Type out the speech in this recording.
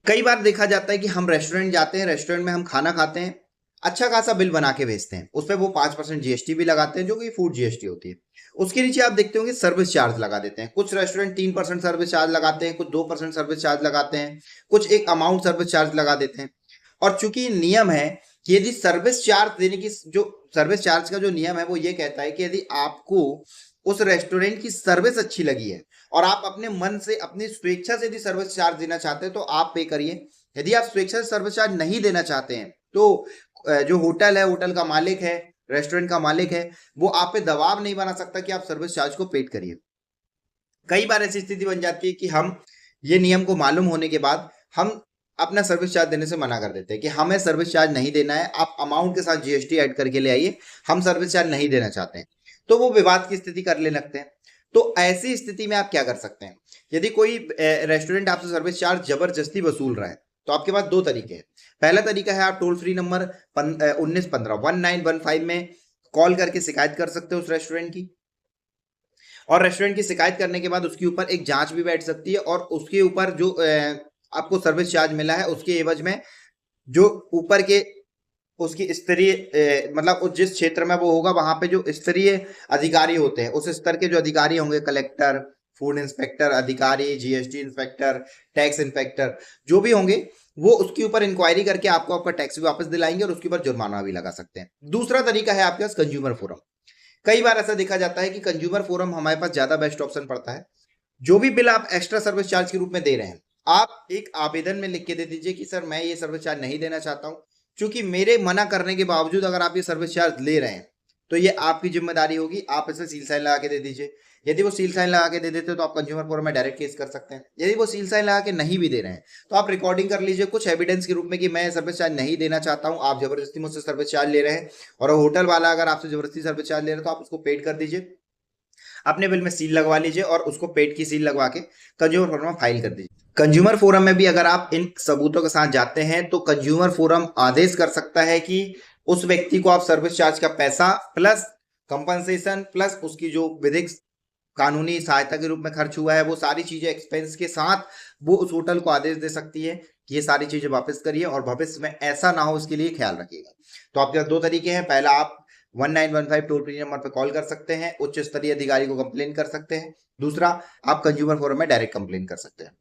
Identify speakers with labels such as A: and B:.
A: कई बार देखा जाता है कि हम रेस्टोरेंट जाते हैं, रेस्टोरेंट में हम खाना खाते हैं, अच्छा खासा बिल बना के भेजते हैं, उस पे वो 5% जीएसटी भी लगाते हैं जो कि फूड जीएसटी होती है। उसके नीचे आप देखते होंगे सर्विस चार्ज लगा देते हैं। कुछ रेस्टोरेंट 3% सर्विस चार्ज लगाते हैं, कुछ 2% सर्विस चार्ज लगाते हैं, कुछ एक अमाउंट सर्विस चार्ज लगा देते हैं। और चूंकि नियम है कि यदि सर्विस चार्ज देने की जो सर्विस चार्ज का जो नियम है वो ये कहता है कि यदि आपको उस रेस्टोरेंट की सर्विस अच्छी लगी है और आप अपने मन से अपनी स्वेच्छा से यदि सर्विस चार्ज देना चाहते हैं तो आप पे करिए। यदि आप स्वेच्छा से सर्विस चार्ज नहीं देना चाहते हैं तो जो होटल है, होटल का मालिक है, रेस्टोरेंट का मालिक है, वो आप पे दबाव नहीं बना सकता कि आप सर्विस चार्ज को पेड करिए। कई बार ऐसी स्थिति बन जाती है कि हम ये नियम को मालूम होने के बाद हम अपना सर्विस चार्ज देने से मना कर देते हैं कि हमें सर्विस चार्ज नहीं देना है, आप अमाउंट के साथ जीएसटी ऐड करके ले आइए, हम सर्विस चार्ज नहीं देना चाहते हैं। तो वो विवाद की स्थिति कर ले लगते हैं। तो ऐसी स्थिति में आप क्या कर सकते हैं? यदि कोई रेस्टोरेंट आपसे सर्विस चार्ज जबरदस्ती वसूल रहा है तो आपके पास दो तरीके हैं। पहला तरीका है आप टोल फ्री नंबर 1915 में कॉल करके शिकायत कर सकते हो उस रेस्टोरेंट की, और रेस्टोरेंट की शिकायत करने के बाद उसके ऊपर एक जांच भी बैठ सकती है और उसके ऊपर जो आपको सर्विस चार्ज मिला है उसके एवज में जो ऊपर के उसकी स्तरीय मतलब उस जिस क्षेत्र में वो होगा वहां पे जो स्तरीय अधिकारी होते हैं, उस स्तर के जो अधिकारी होंगे, कलेक्टर, फूड इंस्पेक्टर अधिकारी, जीएसटी इंस्पेक्टर, टैक्स इंस्पेक्टर, जो भी होंगे, वो उसके ऊपर इंक्वायरी करके आपको आपका टैक्स भी वापस दिलाएंगे और उसके ऊपर जुर्माना भी लगा सकते हैं। दूसरा तरीका है आपके पास कंज्यूमर फोरम। कई बार ऐसा देखा जाता है कि कंज्यूमर फोरम हमारे पास ज्यादा बेस्ट ऑप्शन पड़ता है। जो भी बिल आप एक्स्ट्रा सर्विस चार्ज के रूप में दे रहे हैं, आप एक आवेदन में लिख के दे दीजिए कि सर मैं ये सर्विस चार्ज नहीं देना चाहता हूं, क्योंकि मेरे मना करने के बावजूद अगर आप ये सर्विस चार्ज ले रहे हैं तो ये आपकी जिम्मेदारी होगी, आप इसे सील साइन लगा के दे दीजिए। यदि वो सील साइन लगा के दे देते तो आप कंज्यूमर फोरम में डायरेक्ट केस कर सकते हैं। यदि वो सील साइन लगा के नहीं भी दे रहे हैं तो आप रिकॉर्डिंग कर लीजिए कुछ एविडेंस के रूप में कि मैं सर्विस चार्ज नहीं देना चाहता हूं, आप जबरदस्ती मुझसे सर्विस चार्ज ले रहे हैं, और होटल वाला अगर आपसे जबरदस्ती सर्विस चार्ज ले रहे हैं तो आप उसको पेड कर दीजिए, अपने बिल में सील लगवा लीजिए और उसको पेड की सील लगवा के कंज्यूमर फोरम में फाइल कर दीजिए। कंज्यूमर फोरम में भी अगर आप इन सबूतों के साथ जाते हैं तो कंज्यूमर फोरम आदेश कर सकता है कि उस व्यक्ति को आप सर्विस चार्ज का पैसा प्लस कंपनसेशन प्लस उसकी जो विधिक कानूनी सहायता के रूप में खर्च हुआ है वो सारी चीजें एक्सपेंस के साथ वो उस होटल को आदेश दे सकती है कि ये सारी चीजें वापस करिए और भविष्य में ऐसा ना हो इसके लिए ख्याल रखिएगा। तो आपके पास दो तरीके हैं। पहला, आप 1915 टोल फ्री नंबर पर कॉल कर सकते हैं, उच्च स्तरीय अधिकारी को कंप्लेन कर सकते हैं। दूसरा, आप कंज्यूमर फोरम में डायरेक्ट कंप्लेन कर सकते हैं।